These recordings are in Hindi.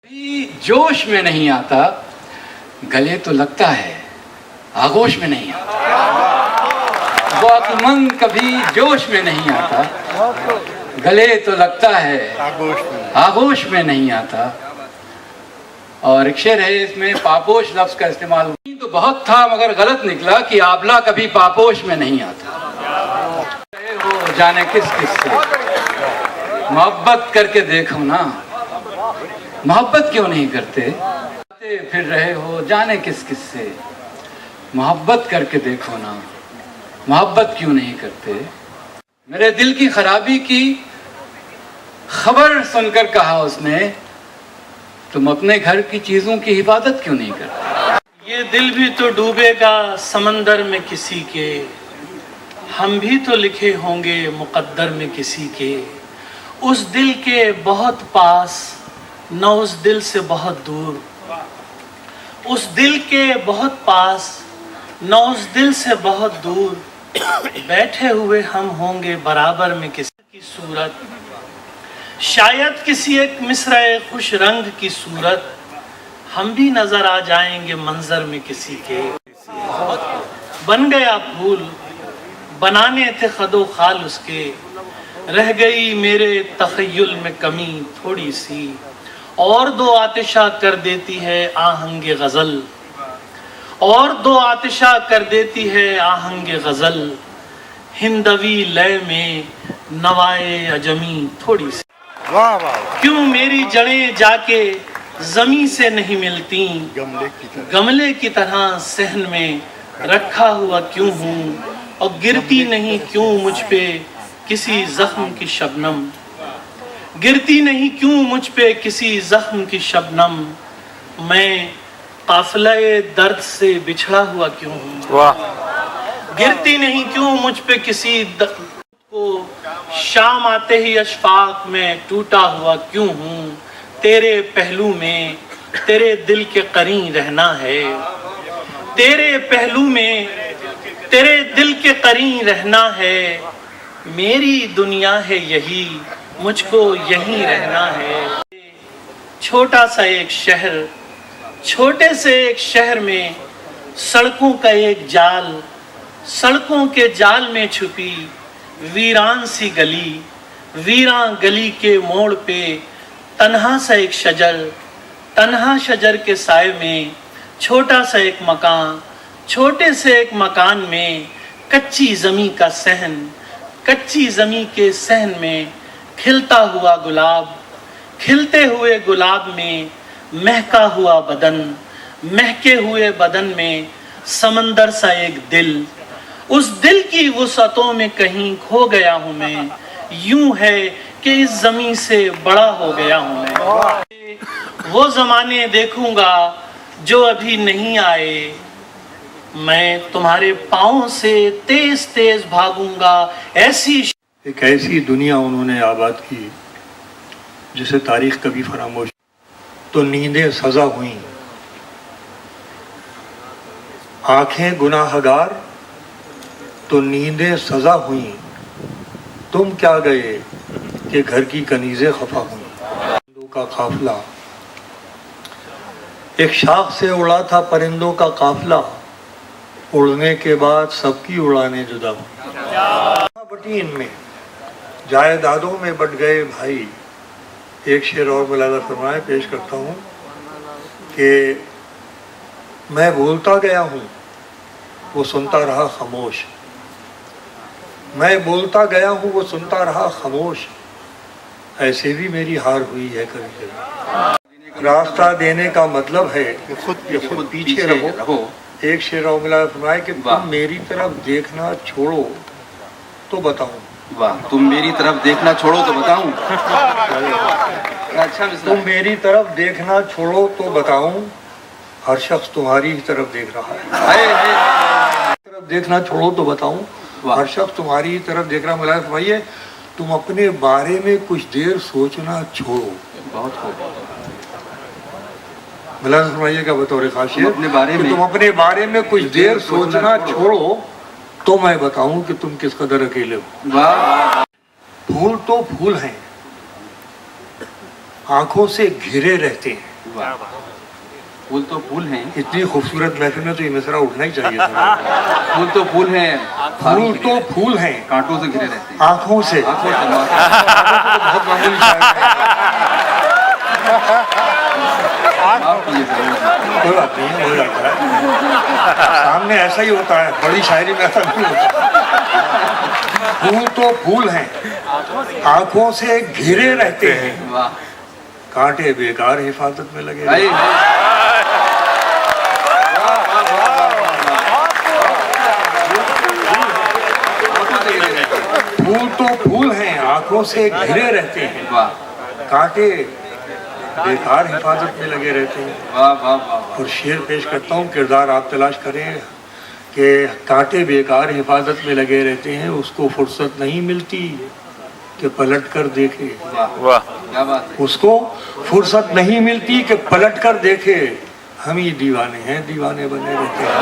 कभी जोश में नहीं आता, गले तो लगता है आगोश में नहीं आता। वो अक्लमंद कभी जोश में नहीं आता, गले तो लगता है आगोश में नहीं आता। और एक शेर है, इसमें पापोश लफ्ज का इस्तेमाल हुआ तो बहुत था मगर गलत निकला कि आबला कभी पापोश में नहीं आता। वो जाने किस किस से मोहब्बत करके देखो ना, मोहब्बत क्यों नहीं करते? फिर रहे हो जाने किस किस से, मोहब्बत करके देखो ना, मोहब्बत क्यों नहीं करते? मेरे दिल की खराबी की खबर सुनकर कहा उसने, तुम अपने घर की चीजों की हिफाजत क्यों नहीं करते? ये दिल भी तो डूबेगा समंदर में किसी के, हम भी तो लिखे होंगे मुकद्दर में किसी के। उस दिल के बहुत पास न उस दिल से बहुत दूर, उस दिल के बहुत पास न उस दिल से बहुत दूर, बैठे हुए हम होंगे बराबर में किसी की सूरत। शायद किसी एक मिसरे खुश रंग की सूरत, हम भी नजर आ जाएंगे मंजर में किसी के। बन गया फूल बनाने थे खदो खाल उसके, रह गई मेरे तखय्युल में कमी थोड़ी सी, और दो आतिशा कर देती है आहंगे गजल, और दो आतिशा कर देती है आहंगे गजल, हिंदवी लय में नवाए अजमी थोड़ी सी। वाह वाह। क्यों मेरी जड़ें जाके जमी से नहीं मिलती, गमले की तरह सहन में रखा हुआ क्यों हूँ, और गिरती नहीं क्यों मुझ पे किसी जख्म की शबनम, गिरती नहीं क्यों मुझ पे किसी जख्म की शबनम, मैं काफिले दर्द से बिछड़ा हुआ क्यों हूँ। वाह। गिरती नहीं क्यों मुझ पे किसी को, शाम आते ही अशफाक में टूटा हुआ क्यों हूँ। तेरे पहलू में तेरे दिल के करीं रहना है, तेरे पहलू में तेरे दिल के करीं रहना है, मेरी दुनिया है यही मुझको यहीं रहना है। छोटा सा एक शहर, छोटे से एक शहर में सड़कों का एक जाल, सड़कों के जाल में छुपी वीरान सी गली, वीरान गली के मोड़ पे तन्हा सा एक शजर, तन्हा शजर के साए में छोटा सा एक मकान, छोटे से एक मकान में कच्ची जमी का सहन, कच्ची जमी के सहन में खिलता हुआ गुलाब, खिलते हुए गुलाब में महका हुआ बदन, महके हुए बदन में समंदर सा एक दिल, उस दिल की वुसअतों में कहीं खो गया हूँ मैं। यूं है कि इस जमीन से बड़ा हो गया हूँ मैं। वो जमाने देखूंगा जो अभी नहीं आए, मैं तुम्हारे पाँव से तेज तेज भागूंगा। ऐसी एक ऐसी दुनिया उन्होंने आबाद की जिसे तारीख कभी फरामोश। तो नींदें सजा हुई, आंखें गुनाहगार, तो नींदें सजा हुई, तुम क्या गए कि घर की कनीज़ें खफा हुई। परिंदों का काफिला, एक शाख से उड़ा था परिंदों का काफिला, उड़ने के बाद सबकी उड़ाने जुदा हुई। बटी इनमें जायदादों में बट गए भाई। एक शेर और मुलादा फरमाए पेश करता हूँ कि मैं बोलता गया हूँ वो सुनता रहा खामोश, मैं बोलता गया हूँ वो सुनता रहा खामोश, ऐसे भी मेरी हार हुई है कभी कभी। रास्ता देने का मतलब है कि खुद पीछे रहो। एक शेर और मुलादा फरमाए कि तुम मेरी तरफ देखना छोड़ो तो बताऊं। वाह, तुम मेरी तरफ देखना छोड़ो तो बताऊं। अच्छा, तुम मेरी तरफ देखना छोड़ो तो बताऊं, हर शख्स तुम्हारी ही तरफ देख रहा है। तरफ देखना छोड़ो तो बताऊं, हर शख्स तुम्हारी ही तरफ देख रहा है। मुलायम फरमाइए, तुम अपने बारे में कुछ देर सोचना छोड़ो। बहुत हो, मुलायम फरमाइए का बतौर खासियत, अपने बारे में तुम अपने बारे में कुछ देर सोचना छोड़ो तो मैं बताऊं कि तुम किस कदर अकेले हो। वाह। फूल तो फूल हैं, आंखों से घिरे रहते हैं, फूल तो फूल हैं, इतनी खूबसूरत महफिल में तो ये मिसरा उठना ही चाहिए था। फूल तो फूल हैं, फूल तो फूल हैं, कांटों से घिरे रहते हैं। आंखों से। आंखों से बहुत मामूली शायर है। कोई बात नहीं है, हो जाता है, सामने ऐसा ही होता है, बड़ी शायरी में ऐसा नहीं होता। फूल तो फूल हैं, आंखों से घिरे रहते हैं, वाह, कांटे बेकार हिफाजत में लगे। भाई फूल तो फूल हैं, आंखों से घिरे रहते हैं, वाह कांटे बेकार हिफाजत में लगे रहते हैं। वाह वाह वाह। और शेर पेश करता हूँ, किरदार आप तलाश करें कि कांटे बेकार हिफाजत में लगे रहते हैं, उसको फुर्सत नहीं मिलती कि पलट कर देखे। वाह क्या बात है। उसको फुर्सत नहीं मिलती कि पलट कर देखे, हम ही दीवाने हैं, दीवाने बने रहते हैं।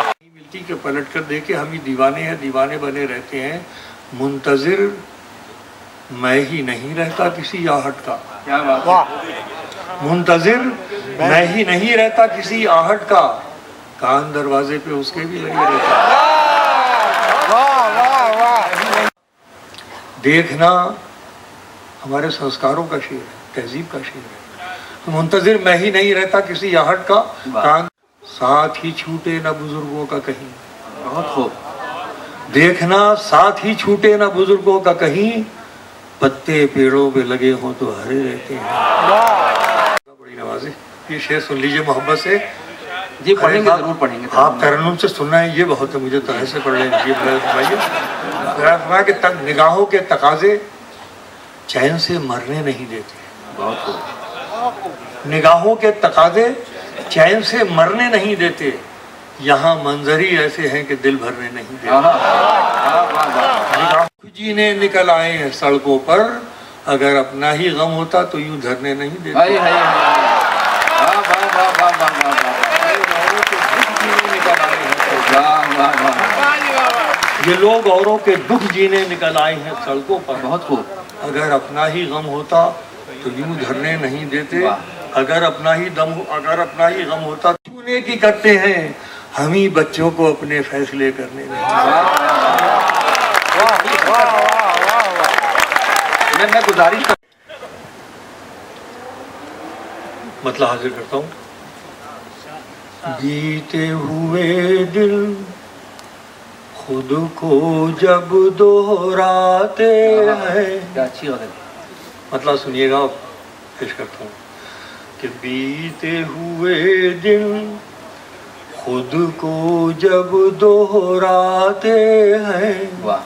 नहीं मिलती कि पलट कर देखे, हम ही दीवाने हैं, दीवाने बने रहते हैं। मुंतजिर मैं ही नहीं रहता किसी आहट का। क्या बात है। मुंतजिर मैं ही नहीं रहता किसी आहट का, कान दरवाजे पे उसके भी लगे रहता। देखना हमारे संस्कारों का शेर है, तहजीब का शेर है। तो मुंतजिर मैं ही नहीं रहता किसी आहट का, कान साथ ही छूटे न बुजुर्गों का कहीं। बहुत खूब। देखना साथ ही छूटे न बुजुर्गों का कहीं, पत्ते पेड़ों पे लगे हों तो हरे रहते हैं। बड़ी नवाज़ी, ये शेर सुन लीजिए मोहब्बत से जी, पढ़ेंगे जरूर पढ़ेंगे। आप तरन्नुम से सुनना है, ये बहुत है, मुझे तो ऐसे पढ़ लेंगे। कि निगाहों के तकाजे चैन से मरने नहीं देते। बहुत खूब। निगाहों के तकाजे चैन से मरने नहीं देते, यहाँ मंजर ही ऐसे हैं कि दिल भरने नहीं देते। निगाह जीने निकल आए हैं सड़कों पर, अगर अपना ही गम होता तो यूं धरने नहीं देते। भाई भाई वाह वाह वाह वाह वाह वाह। ये लोग औरों के दुख जीने निकल आए हैं सड़कों पर, बहुत खूब। अगर अपना ही गम होता तो यूं धरने नहीं देते। अगर अपना ही गम होता छूने की करते हैं, हम ही बच्चों को अपने फैसले करने देते। मैं गुजारिश मतलब हाजिर करता हूँ। बीते हुए दिल खुद को जब दोहराते हैं। क्या अच्छी बात है। मतलब सुनिएगा, पेश करता हूँ कि बीते हुए दिन खुद को जब दोहराते हैं, वाह।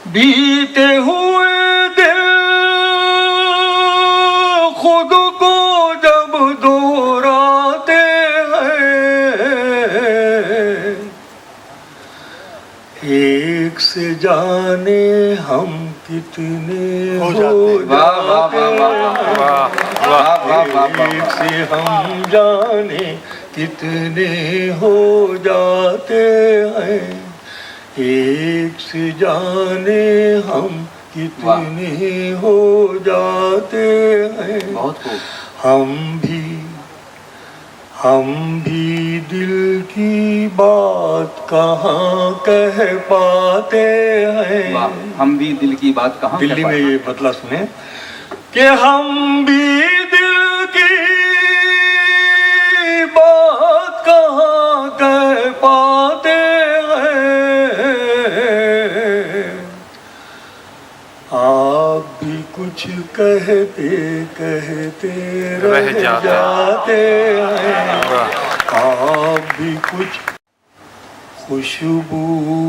बीते हुए दिन खुद को जब दोहराते हैं, एक से जाने हम कितने हो जाते हैं, एक से हम जाने कितने हो जाते हैं, एक से जाने हम कितने हो जाते हैं। बहुत खूब। हम भी दिल की बात कहाँ कह पाते हैं। वाह। हम भी दिल की बात कहाँ दिल्ली में ये मतलब सुने कि हम भी दिल की बात कहाँ कह पाते हैं, आप भी कुछ कहते कहते रह जाते हैं। आप भी कुछ खुशबू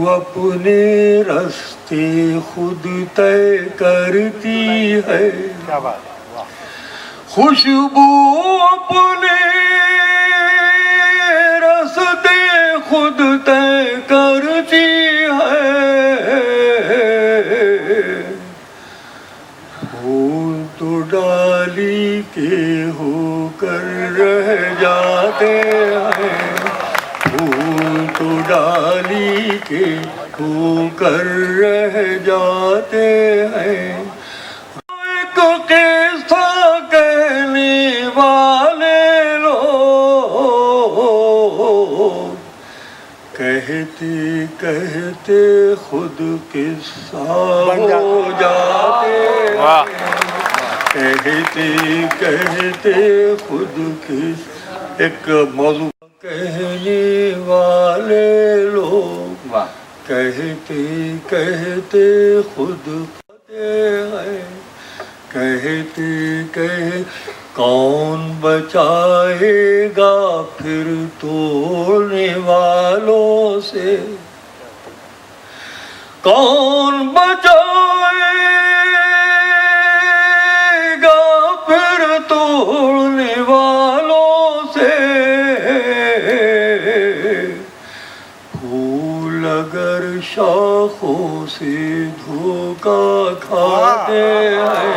अपने रास्ते खुद तय करती है। क्या बात है। खुशबू अपने रास्ते खुद तय करती है, फूल तो डाली के होकर रह जाते हैं, फूल तो डाली के होकर रह जाते हैं। एक किस्सा कहने कहते खुद किस्सा हो जाते, कहते खुद किस एक मौजू कहने वाले लोग वाह कहते कहते खुद हैं, कहते कहे कौन बचाएगा फिर तोड़ने वालों से, कौन बचाएगा फिर तोड़ने वालों से, फूल अगर शाखों से धोखा खाते हैं,